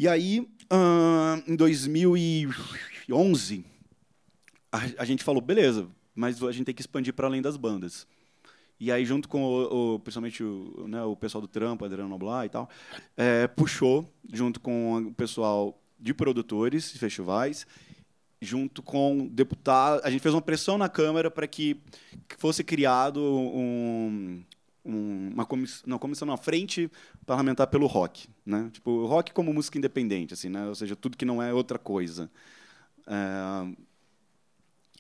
E aí, em 2011, a gente falou, beleza, mas a gente tem que expandir para além das bandas. E aí, junto com, principalmente, né, o pessoal do Trampo, Adriano Noblar e tal, puxou, junto com o pessoal de produtores de festivais, junto com deputados. A gente fez uma pressão na Câmara para que fosse criado uma comissão, uma frente parlamentar pelo rock, né? Tipo, o rock como música independente, assim, né? Ou seja, tudo que não é outra coisa.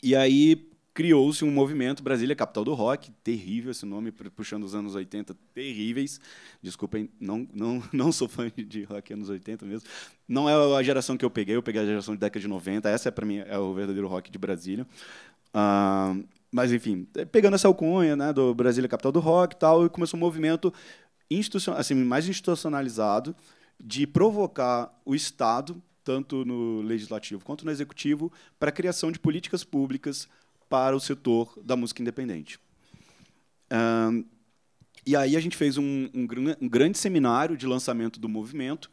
E aí criou-se um movimento, Brasília, capital do rock, terrível esse nome, puxando os anos 80, terríveis. Desculpem, não sou fã de rock anos 80 mesmo. Não é a geração que eu peguei a geração de década de 90, essa para mim é o verdadeiro rock de Brasília. Mas, enfim, pegando essa alcunha, né, do Brasília, capital do rock e tal, e começou um movimento assim, mais institucionalizado de provocar o Estado, tanto no legislativo quanto no executivo, para a criação de políticas públicas para o setor da música independente. E aí a gente fez um grande seminário de lançamento do movimento,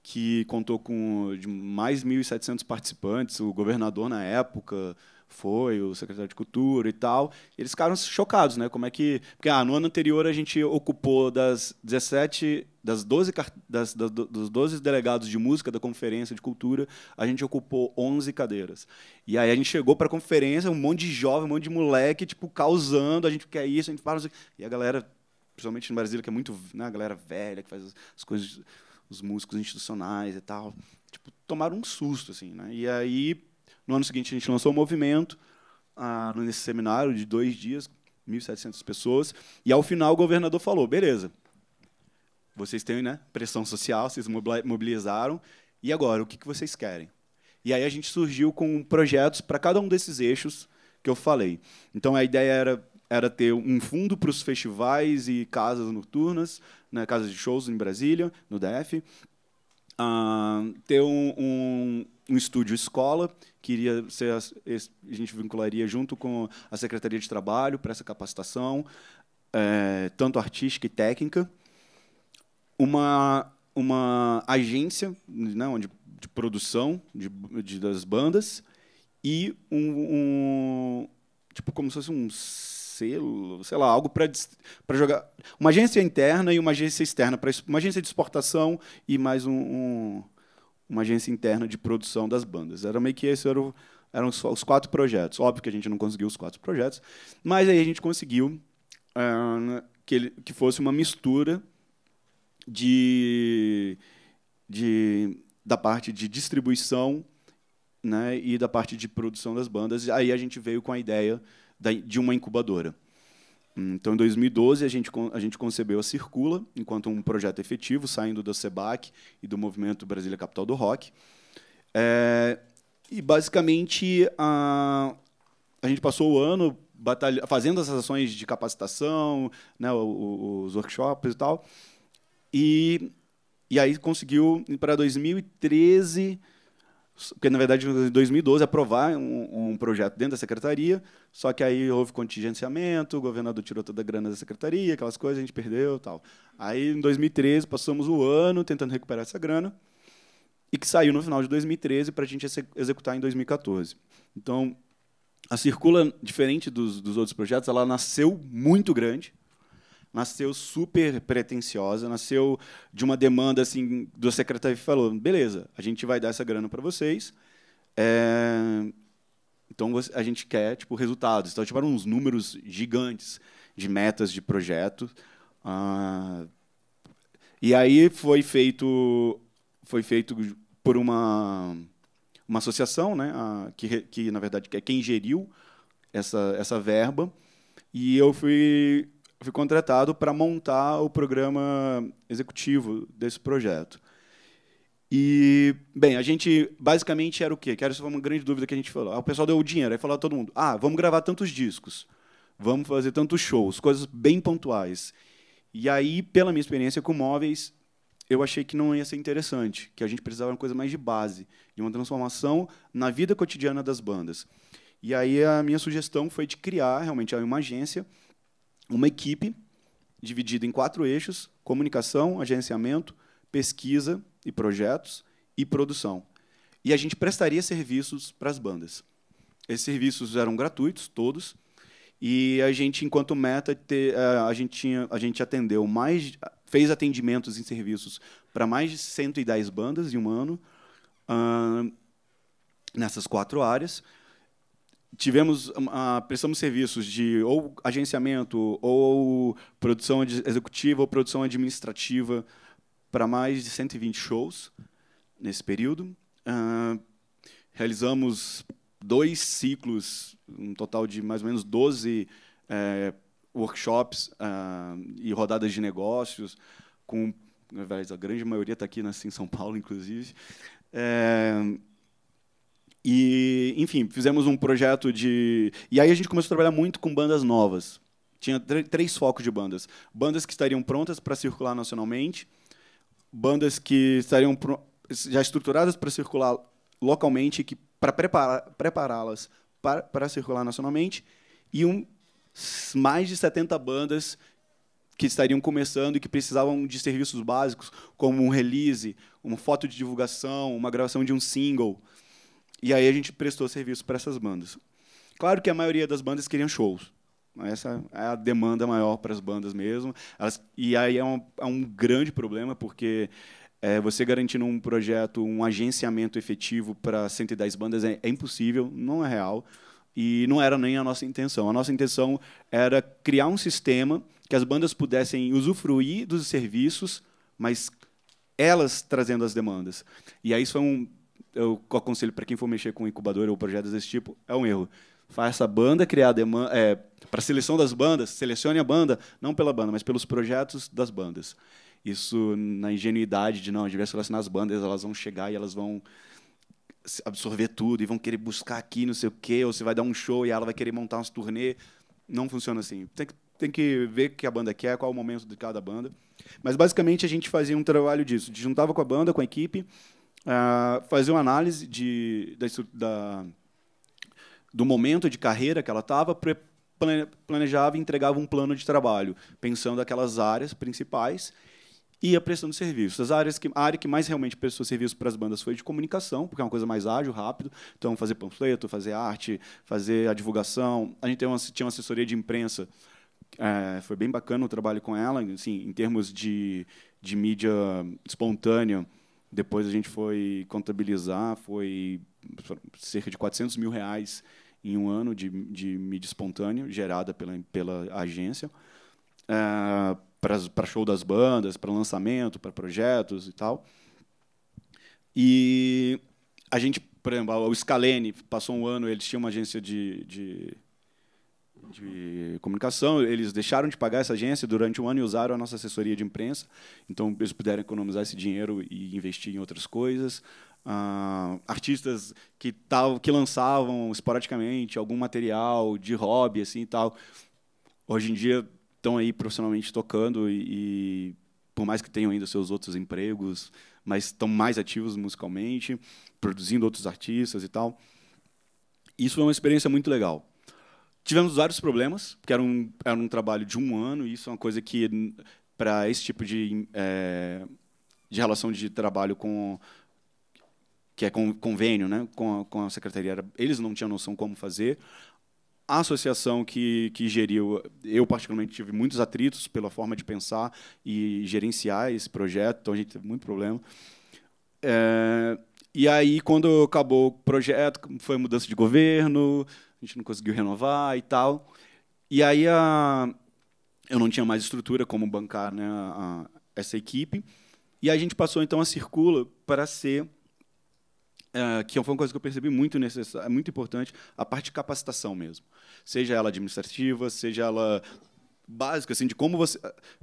que contou com mais de 1.700 participantes, o governador, na época, foi, o secretário de Cultura e tal. Eles ficaram chocados, né? Como é que... Porque no ano anterior a gente ocupou dos 12 delegados de música da Conferência de Cultura, a gente ocupou 11 cadeiras. E aí a gente chegou para a conferência, um monte de jovem, um monte de moleque, tipo, causando, a gente quer isso, a gente fala... E a galera, principalmente no Brasília, que é muito... Né, a galera velha, que faz as coisas... Os músicos institucionais e tal, tipo, tomaram um susto, assim, né? E aí, no ano seguinte, a gente lançou o movimento, nesse seminário de 2 dias, 1.700 pessoas, e, ao final, o governador falou, beleza, vocês têm, né, pressão social, vocês mobilizaram, e agora, o que vocês querem? E aí a gente surgiu com projetos para cada um desses eixos que eu falei. Então, a ideia era ter um fundo para os festivais e casas noturnas, né, casas de shows em Brasília, no DF, ter um estúdio escola, que iria ser, a gente vincularia junto com a Secretaria de Trabalho para essa capacitação, tanto artística e técnica, uma agência, né, de produção das bandas e tipo como se fosse um selo, sei lá, algo para jogar, uma agência interna e uma agência externa, uma agência de exportação e mais uma agência interna de produção das bandas. Era meio que eram os 4 projetos. Óbvio que a gente não conseguiu os 4 projetos, mas aí a gente conseguiu que fosse uma mistura da parte de distribuição, né, e da parte de produção das bandas. Aí a gente veio com a ideia de uma incubadora. Então, em 2012, a gente concebeu a Circula, enquanto um projeto efetivo, saindo do SEBAC e do Movimento Brasília Capital do Rock. E, basicamente, a gente passou o ano fazendo essas ações de capacitação, né, os workshops e tal, e aí conseguiu, para 2013... Porque, na verdade, em 2012, aprovar um projeto dentro da secretaria, só que aí houve contingenciamento, o governador tirou toda a grana da secretaria, aquelas coisas, a gente perdeu e tal. Aí, em 2013, passamos o ano tentando recuperar essa grana, e que saiu no final de 2013 para a gente executar em 2014. Então, a Circula, diferente dos outros projetos, ela nasceu muito grande, nasceu super pretensiosa, nasceu de uma demanda assim do secretário que falou, beleza, a gente vai dar essa grana para vocês, então a gente quer tipo resultados. Então tiveram uns números gigantes de metas de projeto, e aí foi feito por uma associação, né, que na verdade é quem geriu essa verba, e eu fui contratado para montar o programa executivo desse projeto. E, bem, a gente, basicamente, era o quê? Que essa foi uma grande dúvida que a gente falou. O pessoal deu o dinheiro, aí falou a todo mundo, vamos gravar tantos discos, vamos fazer tantos shows, coisas bem pontuais. E aí, pela minha experiência com móveis, eu achei que não ia ser interessante, que a gente precisava de uma coisa mais de base, de uma transformação na vida cotidiana das bandas. E aí a minha sugestão foi de criar, realmente, uma agência, uma equipe dividida em 4 eixos: comunicação, agenciamento, pesquisa e projetos, e produção. E a gente prestaria serviços para as bandas. Esses serviços eram gratuitos, todos, e a gente, enquanto meta, a gente atendeu fez atendimentos em serviços para mais de 110 bandas em um ano, nessas 4 áreas. Prestamos serviços de ou agenciamento, ou produção executiva, ou produção administrativa para mais de 120 shows nesse período. Realizamos 2 ciclos, um total de mais ou menos 12 workshops e rodadas de negócios, a grande maioria está aqui em São Paulo, inclusive. E, enfim, fizemos um projeto de... E aí a gente começou a trabalhar muito com bandas novas. Tinha 3 focos de bandas. Bandas que estariam prontas para circular nacionalmente, bandas que estariam já estruturadas para circular localmente, para prepará-las para circular nacionalmente, e mais de 70 bandas que estariam começando e que precisavam de serviços básicos, como um release, uma foto de divulgação, uma gravação de um single. E aí a gente prestou serviço para essas bandas. Claro que a maioria das bandas queriam shows. Essa é a demanda maior para as bandas mesmo. E aí é um grande problema, porque você garantindo um projeto, um agenciamento efetivo para 110 bandas é impossível, não é real, e não era nem a nossa intenção. A nossa intenção era criar um sistema que as bandas pudessem usufruir dos serviços, mas elas trazendo as demandas. E aí isso eu aconselho para quem for mexer com incubadora ou projetos desse tipo, é um erro. Faça a banda criar demanda, para a seleção das bandas, selecione a banda, não pela banda, mas pelos projetos das bandas. Isso na ingenuidade de, não, devia selecionar as bandas, elas vão chegar e elas vão absorver tudo e vão querer buscar aqui não sei o quê, ou você vai dar um show e ela vai querer montar umas turnê. Não funciona assim. Tem que ver o que a banda quer, qual é o momento de cada banda. Mas, basicamente, a gente fazia um trabalho disso. A gente juntava com a banda, com a equipe, fazia uma análise do momento de carreira que ela estava, planejava e entregava um plano de trabalho, pensando aquelas áreas principais, e ia prestando serviços. A área que mais realmente prestou serviço para as bandas foi de comunicação, porque é uma coisa mais ágil, rápido. Então, fazer panfleto, fazer arte, fazer a divulgação. A gente tinha uma assessoria de imprensa. Foi bem bacana o trabalho com ela, assim, em termos de mídia espontânea. Depois a gente foi contabilizar, foi cerca de R$400 mil em um ano de mídia espontânea, gerada pela agência, para show das bandas, para lançamento, para projetos e tal. E a gente, por exemplo, o Scalene passou um ano, eles tinham uma agência de comunicação, eles deixaram de pagar essa agência durante um ano e usaram a nossa assessoria de imprensa, então eles puderam economizar esse dinheiro e investir em outras coisas. Artistas que lançavam esporadicamente algum material de hobby assim e tal, hoje em dia estão aí profissionalmente tocando e por mais que tenham ainda seus outros empregos, mas estão mais ativos musicalmente, produzindo outros artistas e tal. Isso foi uma experiência muito legal. Tivemos vários problemas, porque era um trabalho de um ano, e isso é uma coisa que, para esse tipo de relação de trabalho que é convênio, né, com a secretaria, eles não tinham noção como fazer. A associação que geriu, eu particularmente tive muitos atritos pela forma de pensar e gerenciar esse projeto, então a gente teve muito problema. E aí, quando acabou o projeto, foi mudança de governo, a gente não conseguiu renovar e tal. E aí eu não tinha mais estrutura como bancar, né, essa equipe. E aí a gente passou, então, a Circula para ser, que foi uma coisa que eu percebi muito necessária, muito importante, a parte de capacitação mesmo. Seja ela administrativa, seja ela básica, assim, de como você...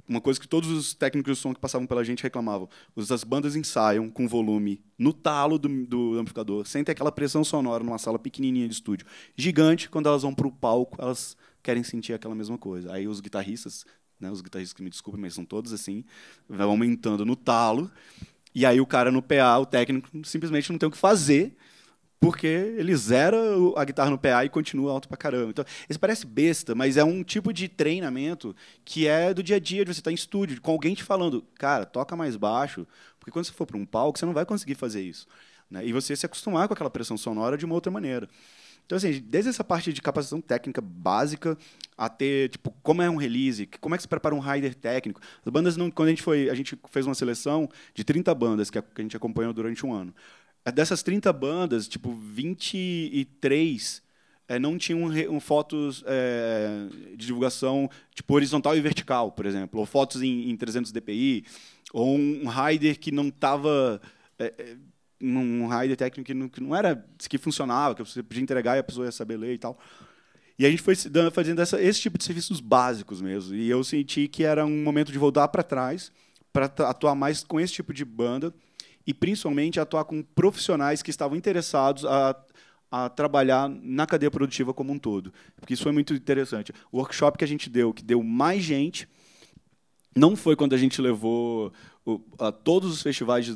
Uma coisa que todos os técnicos de som que passavam pela gente reclamavam. As bandas ensaiam com volume no talo do amplificador, sem ter aquela pressão sonora numa sala pequenininha de estúdio. Gigante, quando elas vão para o palco, elas querem sentir aquela mesma coisa. Aí os guitarristas, né, os guitarristas que me desculpem, mas são todos assim, vão aumentando no talo, e aí o cara no PA, o técnico, simplesmente não tem o que fazer, porque ele zera a guitarra no PA e continua alto pra caramba. Então, isso parece besta, mas é um tipo de treinamento que é do dia a dia, de você estar em estúdio, com alguém te falando, cara, toca mais baixo, porque quando você for para um palco, você não vai conseguir fazer isso. Né? E você se acostumar com aquela pressão sonora de uma outra maneira. Então, assim, desde essa parte de capacitação técnica básica até, tipo, como é um release, como é que se prepara um rider técnico. As bandas, não, quando a gente fez uma seleção de 30 bandas que a gente acompanhou durante um ano. Dessas 30 bandas, tipo, 23 não tinham fotos de divulgação tipo horizontal e vertical, por exemplo, ou fotos em 300 dpi, ou um rider que não estava... um rider técnico que não era que funcionava, que você podia entregar e a pessoa ia saber ler e tal. E a gente foi fazendo esse tipo de serviços básicos mesmo. E eu senti que era um momento de voltar para trás, para atuar mais com esse tipo de banda e, principalmente, atuar com profissionais que estavam interessados a trabalhar na cadeia produtiva como um todo. Porque isso foi muito interessante. O workshop que a gente deu, que deu mais gente, não foi quando a gente levou todos os festivais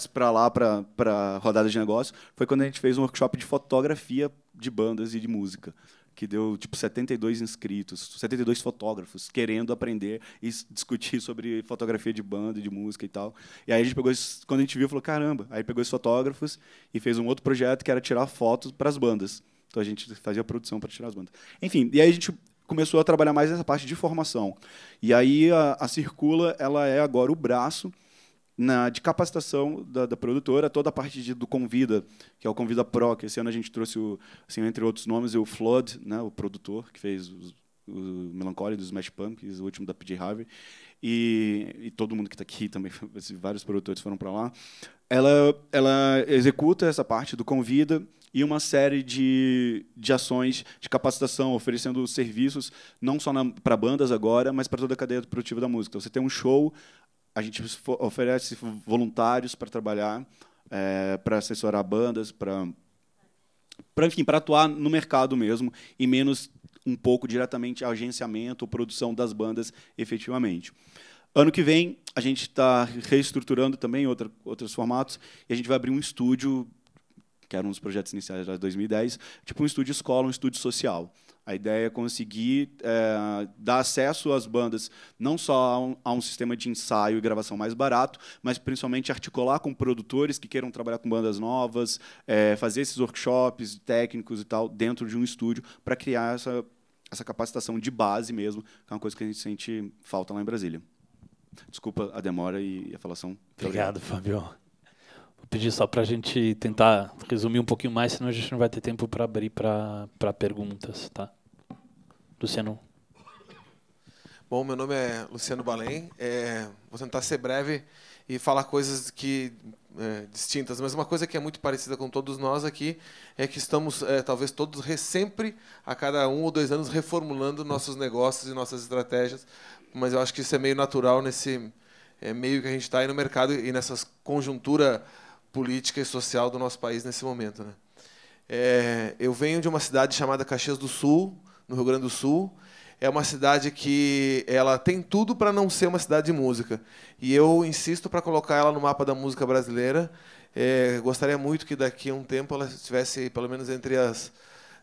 para lá, para a rodada de negócio, foi quando a gente fez um workshop de fotografia de bandas e de música, que deu tipo 72 inscritos, 72 fotógrafos querendo aprender e discutir sobre fotografia de banda, de música e tal. E aí a gente pegou, quando a gente viu, falou, caramba, aí pegou esses fotógrafos e fez um outro projeto que era tirar fotos para as bandas. Então a gente fazia a produção para tirar as bandas. Enfim, e aí a gente começou a trabalhar mais nessa parte de formação. E aí a Circula, ela é agora o braço de capacitação da produtora, toda a parte do Convida, que é o Convida Pro, que esse ano a gente trouxe, assim, entre outros nomes, o Flood, né, o produtor, que fez o Melancholy, dos Smash Pumpkins, o último da PJ Harvey, e todo mundo que está aqui também, vários produtores foram para lá. Ela executa essa parte do Convida e uma série de ações de capacitação, oferecendo serviços, não só para bandas agora, mas para toda a cadeia produtiva da música. Então, você tem um show, a gente oferece voluntários para trabalhar, para assessorar bandas, enfim, para atuar no mercado mesmo, e menos um pouco diretamente agenciamento ou produção das bandas efetivamente. Ano que vem, a gente está reestruturando também outros formatos, e a gente vai abrir um estúdio, que era um dos projetos iniciais de 2010, tipo um estúdio escola, um estúdio social. A ideia é conseguir dar acesso às bandas, não só a um sistema de ensaio e gravação mais barato, mas principalmente articular com produtores que queiram trabalhar com bandas novas, fazer esses workshops técnicos e tal dentro de um estúdio para criar essa capacitação de base mesmo, que é uma coisa que a gente sente falta lá em Brasília. Desculpa a demora e a falação. Obrigado, Fábio. Vou pedir só para a gente tentar resumir um pouquinho mais, senão a gente não vai ter tempo para abrir para perguntas, tá? Luciano. Bom, meu nome é Luciano Balém. Vou tentar ser breve e falar coisas distintas, mas uma coisa que é muito parecida com todos nós aqui é que estamos, talvez todos, sempre, a cada 1 ou 2 anos, reformulando nossos negócios e nossas estratégias, mas eu acho que isso é meio natural nesse meio que a gente está aí no mercado e nessa conjuntura política e social do nosso país nesse momento, né? Eu venho de uma cidade chamada Caxias do Sul, no Rio Grande do Sul. É uma cidade que ela tem tudo para não ser uma cidade de música. E eu insisto para colocar ela no mapa da música brasileira. Gostaria muito que daqui a um tempo ela estivesse pelo menos entre as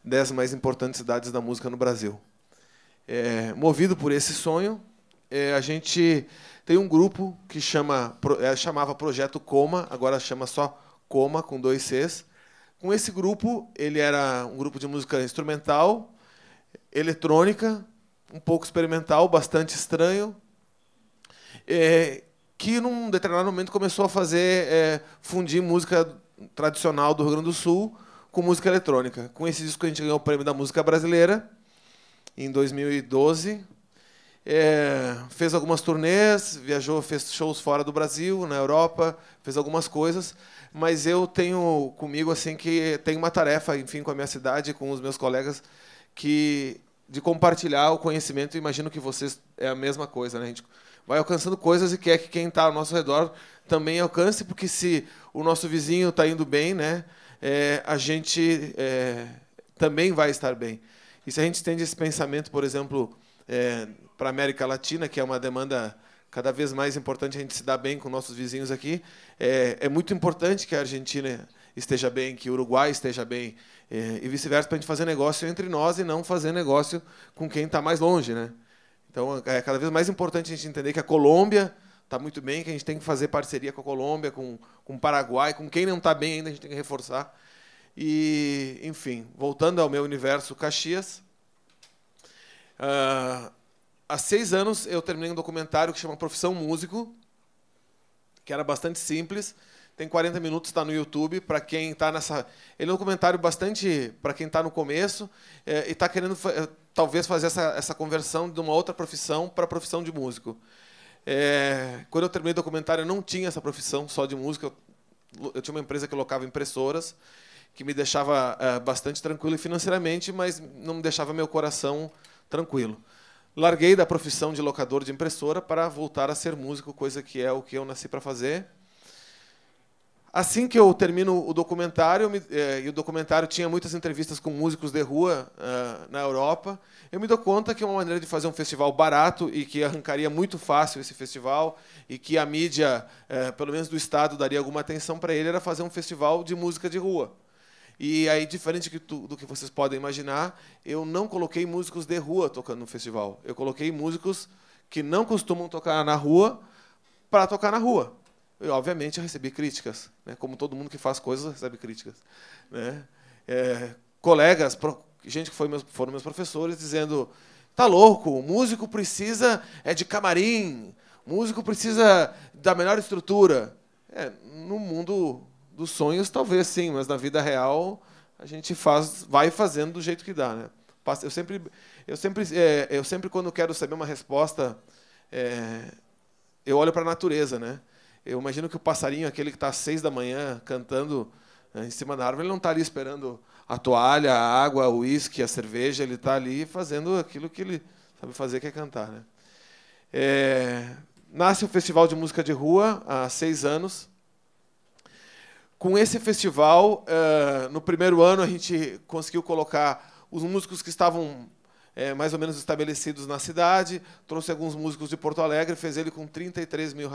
10 mais importantes cidades da música no Brasil. Movido por esse sonho, a gente tem um grupo que chamava Projeto Coma, agora chama só Coma, com 2 Cs. Com esse grupo, ele era um grupo de música instrumental, eletrônica, um pouco experimental, bastante estranho, que num determinado momento começou a fundir música tradicional do Rio Grande do Sul com música eletrônica. Com esse disco a gente ganhou o Prêmio da Música Brasileira em 2012. Fez algumas turnês, viajou, fez shows fora do Brasil, na Europa, fez algumas coisas, mas eu tenho comigo assim que tenho uma tarefa, enfim, com a minha cidade, com os meus colegas, de compartilhar o conhecimento. Imagino que vocês é a mesma coisa, né? A gente vai alcançando coisas e quer que quem está ao nosso redor também alcance, porque se o nosso vizinho está indo bem, né, a gente também vai estar bem. E se a gente estende esse pensamento, por exemplo, para a América Latina, que é uma demanda cada vez mais importante, a gente se dar bem com nossos vizinhos aqui, é muito importante que a Argentina esteja bem, que o Uruguai esteja bem, e vice-versa, para a gente fazer negócio entre nós e não fazer negócio com quem está mais longe, né? Então, é cada vez mais importante a gente entender que a Colômbia está muito bem, que a gente tem que fazer parceria com a Colômbia, com o Paraguai, com quem não está bem ainda, a gente tem que reforçar. E, enfim, voltando ao meu universo Caxias, há 6 anos eu terminei um documentário que chama Profissão Músico, que era bastante simples, tem 40 minutos, está no YouTube, para quem está nessa... Ele é um documentário bastante para quem está no começo e está querendo, talvez, fazer essa conversão de uma outra profissão para a profissão de músico. Quando eu terminei o documentário, eu não tinha essa profissão só de música. Eu tinha uma empresa que locava impressoras, que me deixava bastante tranquilo financeiramente, mas não me deixava meu coração tranquilo. Larguei da profissão de locador de impressora para voltar a ser músico, coisa que é o que eu nasci para fazer. Assim que eu termino o documentário, e o documentário tinha muitas entrevistas com músicos de rua na Europa, eu me dou conta que é uma maneira de fazer um festival barato e que arrancaria muito fácil esse festival e que a mídia, pelo menos do Estado, daria alguma atenção para ele, era fazer um festival de música de rua. E aí, diferente do que vocês podem imaginar, eu não coloquei músicos de rua tocando no festival. Eu coloquei músicos que não costumam tocar na rua para tocar na rua. Eu, obviamente, recebi críticas, né? Como todo mundo que faz coisas recebe críticas, né? Colegas, gente que foram meus professores, dizendo: tá louco, o músico precisa de camarim, o músico precisa da melhor estrutura. No mundo dos sonhos, talvez sim, mas na vida real a gente vai fazendo do jeito que dá, né? Eu sempre quando quero saber uma resposta, eu olho para a natureza, né? Eu imagino que o passarinho, aquele que está às 6 da manhã cantando em cima da árvore, ele não está ali esperando a toalha, a água, o uísque, a cerveja, ele está ali fazendo aquilo que ele sabe fazer, que é cantar, né? Nasce o Festival de Música de Rua há 6 anos. Com esse festival, no primeiro ano, a gente conseguiu colocar os músicos que estavam mais ou menos estabelecidos na cidade, trouxe alguns músicos de Porto Alegre, fez ele com R$33 mil.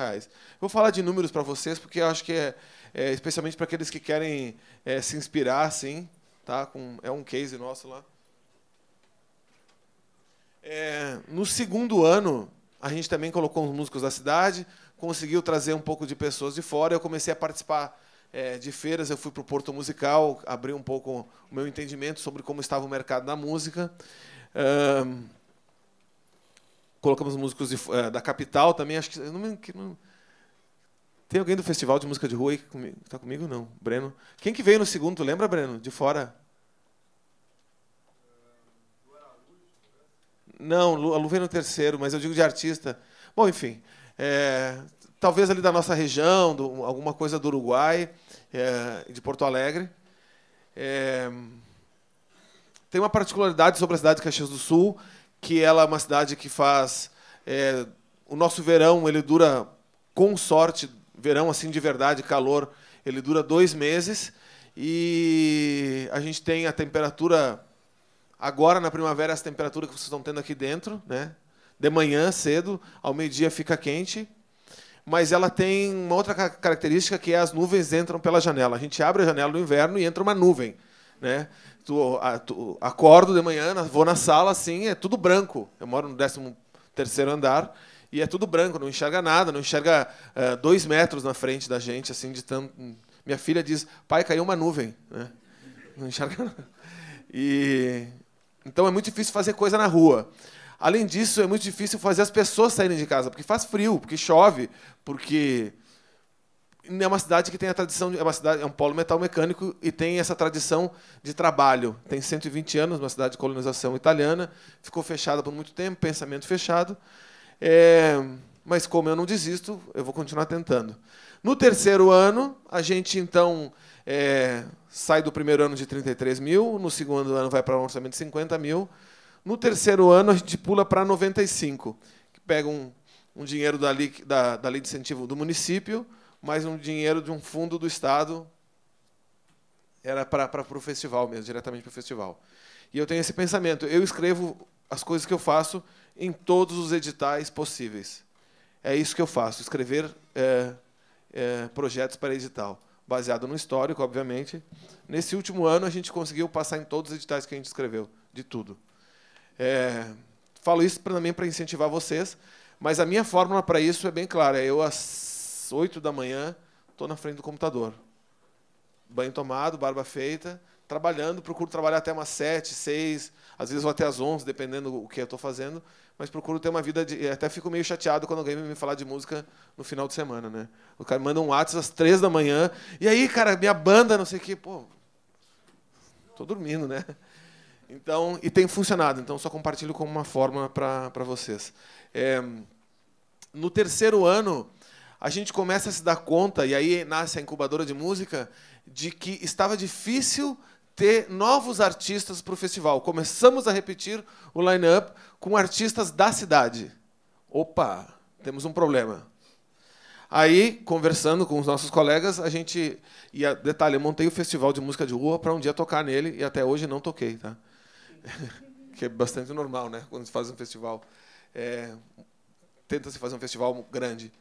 Vou falar de números para vocês, porque eu acho que especialmente para aqueles que querem se inspirar, assim, tá? É um case nosso lá. No segundo ano, a gente também colocou os músicos da cidade, conseguiu trazer um pouco de pessoas de fora, eu comecei a participar de feiras, eu fui para o Porto Musical, abri um pouco o meu entendimento sobre como estava o mercado da música. Colocamos músicos da capital também. Acho que não, tem alguém do Festival de Música de Rua aí que está comigo? Não. Breno. Quem que veio no segundo? Tu lembra, Breno? De fora? Não, a Lu veio no terceiro, mas eu digo de artista. Bom, enfim. Talvez ali da nossa região, alguma coisa do Uruguai, de Porto Alegre. Tem uma particularidade sobre a cidade de Caxias do Sul, que ela é uma cidade que faz... o nosso verão, ele dura, com sorte, verão assim de verdade, calor, ele dura 2 meses. E a gente tem a temperatura... Agora, na primavera, essa temperatura que vocês estão tendo aqui dentro, né? De manhã, cedo, ao meio-dia fica quente. Mas ela tem uma outra característica, que é as nuvens entram pela janela. A gente abre a janela no inverno e entra uma nuvem, né? Acordo de manhã, vou na sala, assim, é tudo branco. Eu moro no 13º andar e é tudo branco, não enxerga nada, não enxerga 2 metros na frente da gente, assim, de tanto... Minha filha diz: pai, caiu uma nuvem, né? Não enxerga nada. Então é muito difícil fazer coisa na rua. Além disso, é muito difícil fazer as pessoas saírem de casa, porque faz frio, porque chove, porque é uma cidade que tem a tradição, é um polo metal mecânico e tem essa tradição de trabalho. Tem 120 anos, uma cidade de colonização italiana, ficou fechada por muito tempo, pensamento fechado. Mas como eu não desisto, eu vou continuar tentando. No terceiro ano, a gente então sai do primeiro ano de 33 mil, no segundo ano vai para um orçamento de 50 mil. No terceiro ano, a gente pula para 95, que pega um dinheiro da lei de incentivo do município, mais um dinheiro de um fundo do Estado, era para o festival mesmo, diretamente para o festival. E eu tenho esse pensamento: eu escrevo as coisas que eu faço em todos os editais possíveis. É isso que eu faço, escrever projetos para edital. baseado no histórico, obviamente. Nesse último ano, a gente conseguiu passar em todos os editais que a gente escreveu, de tudo. Falo isso também para incentivar vocês, mas a minha fórmula para isso é bem clara. Eu, às 8 da manhã, estou na frente do computador. Banho tomado, barba feita, trabalhando, procuro trabalhar até umas 7, 6, às vezes vou até às 11, dependendo do que eu estou fazendo, mas procuro ter uma vida de... Até fico meio chateado quando alguém me falar de música no final de semana, né? O cara me manda um WhatsApp às 3 da manhã, e aí, cara, minha banda, não sei o quê, pô, estou dormindo, né? Então, e tem funcionado, então só compartilho como uma forma para vocês. No terceiro ano, a gente começa a se dar conta, e aí nasce a incubadora de música, de que estava difícil ter novos artistas para o festival. Começamos a repetir o line-up com artistas da cidade. Opa, temos um problema. Aí, conversando com os nossos colegas, a gente... detalhe, eu montei o festival de música de rua para um dia tocar nele, e até hoje não toquei, tá? Que é bastante normal, né? Quando se faz um festival. Tenta-se fazer um festival grande.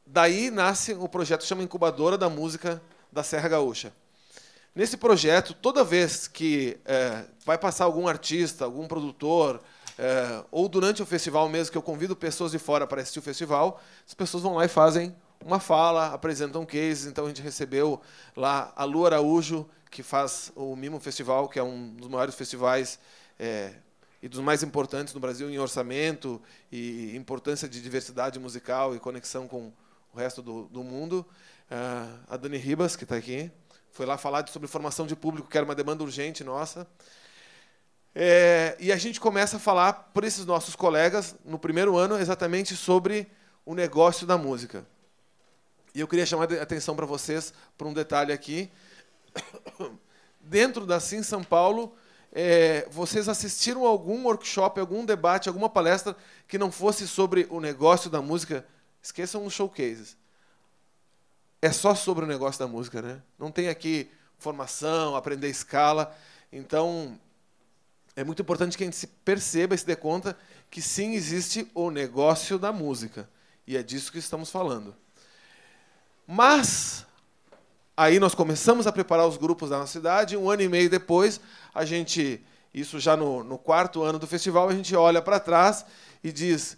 Daí nasce o projeto que chama Incubadora da Música da Serra Gaúcha. Nesse projeto, toda vez que vai passar algum artista, algum produtor, ou durante o festival mesmo, que eu convido pessoas de fora para assistir o festival, as pessoas vão lá e fazem uma fala, apresentam cases. Então, a gente recebeu lá a Lu Araújo, que faz o Mimo Festival, que é um dos maiores festivais e dos mais importantes no Brasil em orçamento e importância de diversidade musical e conexão com o resto do mundo. A Dani Ribas, que está aqui, foi lá falar sobre formação de público, que era uma demanda urgente nossa. E a gente começa a falar por esses nossos colegas, no primeiro ano, exatamente sobre o negócio da música. E eu queria chamar a atenção para vocês para um detalhe aqui. Dentro da Sim São Paulo, vocês assistiram a algum workshop, algum debate, alguma palestra que não fosse sobre o negócio da música? Esqueçam os showcases. É só sobre o negócio da música, né? Não tem aqui formação, aprender escala. Então, é muito importante que a gente se perceba e se dê conta que sim, existe o negócio da música. E é disso que estamos falando. Mas, aí nós começamos a preparar os grupos da nossa cidade. 1 ano e meio depois, a gente, isso já no 4º ano do festival, a gente olha para trás e diz: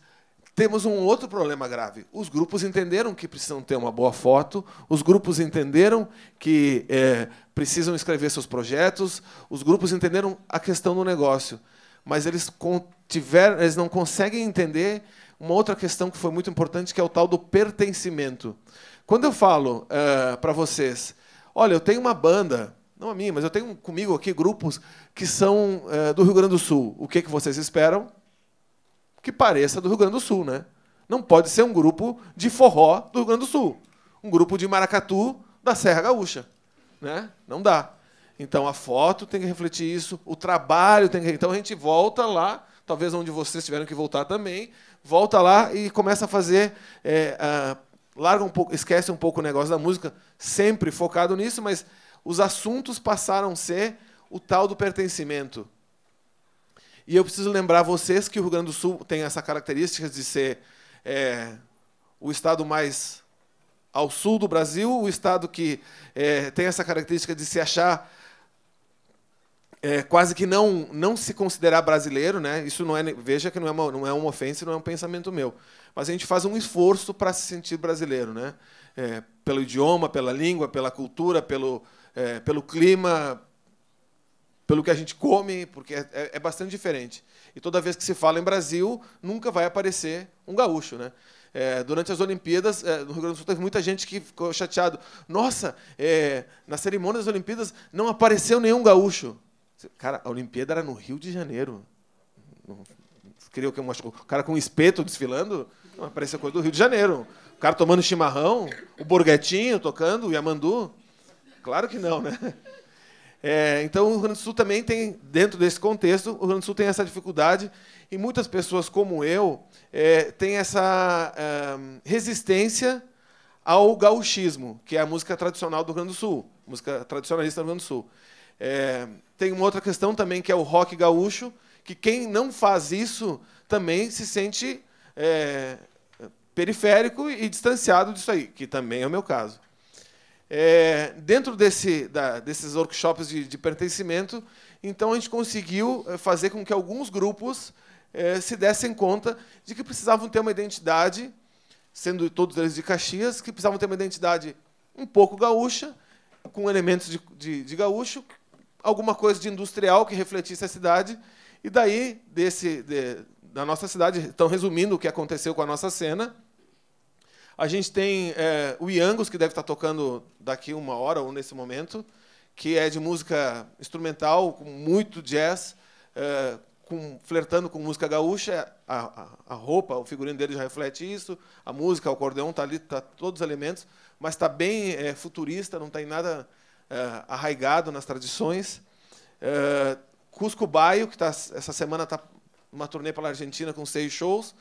temos um outro problema grave. Os grupos entenderam que precisam ter uma boa foto, os grupos entenderam que precisam escrever seus projetos, os grupos entenderam a questão do negócio, mas eles não conseguem entender uma outra questão que foi muito importante, que é o tal do pertencimento. Quando eu falo para vocês, olha, eu tenho uma banda, não a minha, mas eu tenho comigo aqui grupos que são do Rio Grande do Sul. O que vocês esperam? Que pareça do Rio Grande do Sul, né? Não pode ser um grupo de forró do Rio Grande do Sul. Um grupo de maracatu da Serra Gaúcha, né? Não dá. Então, a foto tem que refletir isso, o trabalho tem que... Então, a gente volta lá, talvez onde vocês tiveram que voltar também, volta lá e começa a fazer... larga um pouco, esquece um pouco o negócio da música, sempre focado nisso, mas os assuntos passaram a ser o tal do pertencimento. E eu preciso lembrar vocês que o Rio Grande do Sul tem essa característica de ser o estado mais ao sul do Brasil, o estado que tem essa característica de se achar quase que não se considerar brasileiro, né? Isso não é, veja que não é uma ofensa, não é um pensamento meu. Mas a gente faz um esforço para se sentir brasileiro, né? Pelo idioma, pela língua, pela cultura, pelo clima, pelo que a gente come, porque é bastante diferente. E toda vez que se fala em Brasil, nunca vai aparecer um gaúcho, né? Durante as Olimpíadas, no Rio Grande do Sul, teve muita gente que ficou chateado. Nossa, na cerimônia das Olimpíadas não apareceu nenhum gaúcho. Cara, a Olimpíada era no Rio de Janeiro. Queria que o cara com um espeto desfilando? Não, apareceu coisa do Rio de Janeiro. O cara tomando chimarrão, o Borguetinho tocando, o Yamandu. Claro que não, né? Então, o Rio Grande do Sul também tem, dentro desse contexto, o Rio Grande do Sul tem essa dificuldade, e muitas pessoas como eu têm essa resistência ao gauchismo, que é a música tradicional do Rio Grande do Sul, música tradicionalista do Rio Grande do Sul. Tem uma outra questão também, que é o rock gaúcho, que quem não faz isso também se sente periférico e distanciado disso aí, que também é o meu caso. Dentro desses workshops de pertencimento, então a gente conseguiu fazer com que alguns grupos se dessem conta de que precisavam ter uma identidade, sendo todos eles de Caxias, que precisavam ter uma identidade um pouco gaúcha, com elementos de gaúcho, alguma coisa de industrial que refletisse a cidade, e daí, da nossa cidade, então, resumindo o que aconteceu com a nossa cena, a gente tem o Iangos, que deve estar tocando daqui 1 hora ou nesse momento, que é de música instrumental, com muito jazz, flertando com música gaúcha. A roupa, o figurino dele já reflete isso, a música, o acordeão, está ali, tá todos os elementos, mas está bem futurista, não tem nada arraigado nas tradições. Cusco Baio, que essa semana está numa turnê pela Argentina com 6 shows.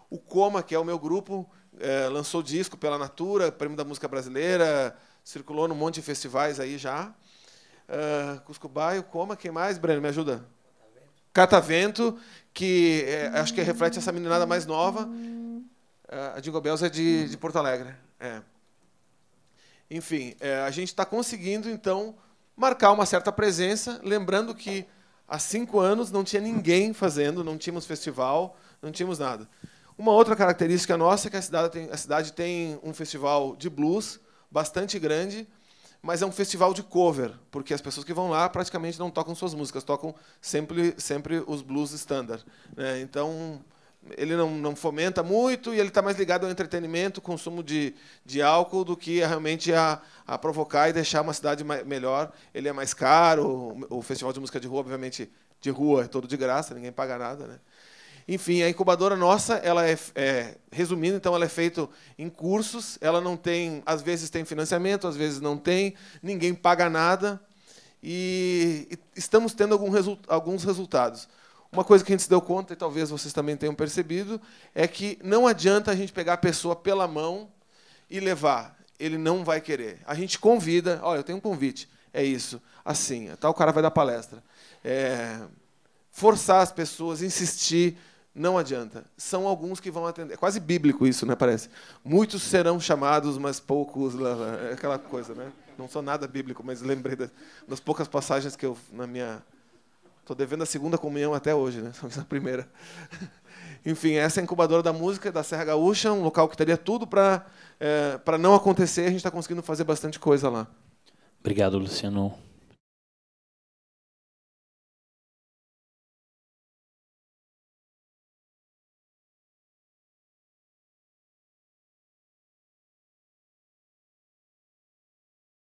O Coma, que é o meu grupo, lançou disco pela Natura, Prêmio da Música Brasileira, circulou num monte de festivais aí já. Cusco Baio, Coma, quem mais, Breno? Me ajuda. Catavento, que acho que reflete essa meninada mais nova. A Jingle Bells é de Porto Alegre. Enfim, a gente está conseguindo, então, marcar uma certa presença, lembrando que há 5 anos não tinha ninguém fazendo, não tínhamos festival, não tínhamos nada. Uma outra característica nossa é que a cidade tem um festival de blues bastante grande, mas é um festival de cover, porque as pessoas que vão lá praticamente não tocam suas músicas, tocam sempre os blues standard, né? Então, ele não fomenta muito e ele está mais ligado ao entretenimento, consumo de álcool, do que realmente a provocar e deixar uma cidade melhor. Ele é mais caro, o festival de música de rua, obviamente, de rua é todo de graça, ninguém paga nada, né? Enfim, a incubadora nossa, ela resumindo, então, ela é feita em cursos, ela não tem, às vezes tem financiamento, às vezes não tem, ninguém paga nada, e estamos tendo alguns resultados. Uma coisa que a gente se deu conta, e talvez vocês também tenham percebido, é que não adianta a gente pegar a pessoa pela mão e levar. Ele não vai querer. A gente convida, olha, eu tenho um convite, é isso, assim, tal cara vai dar palestra. Forçar as pessoas, insistir, não adianta. São alguns que vão atender. É quase bíblico isso, né, parece? Muitos serão chamados, mas poucos... É aquela coisa, né? Não sou nada bíblico, mas lembrei das poucas passagens que eu, na minha... Estou devendo a 2ª comunhão até hoje, né? Só a primeira. Enfim, essa é a incubadora da música da Serra Gaúcha, um local que teria tudo para não acontecer. A gente está conseguindo fazer bastante coisa lá. Obrigado, Luciano.